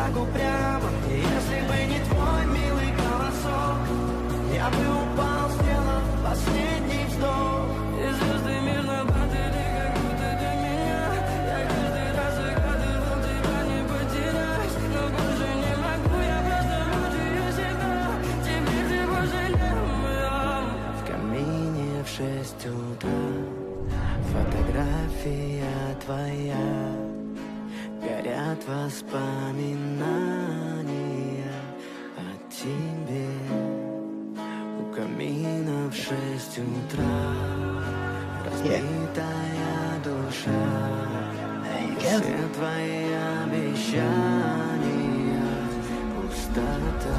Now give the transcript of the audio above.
так упрямо. И если бы не твой милый голосок, я бы упал, сделав последний вздох. И звезды между падали, как будто для меня. Я каждый раз загадывал тебя не потерять, но больше не могу, я просто мучаю себя. Теперь ты больше не моя. В камине в 6 утра фотография твоя, горят воспоминания о тебе. У камина в 6 утра разбитая душа. Все твои обещания пустота.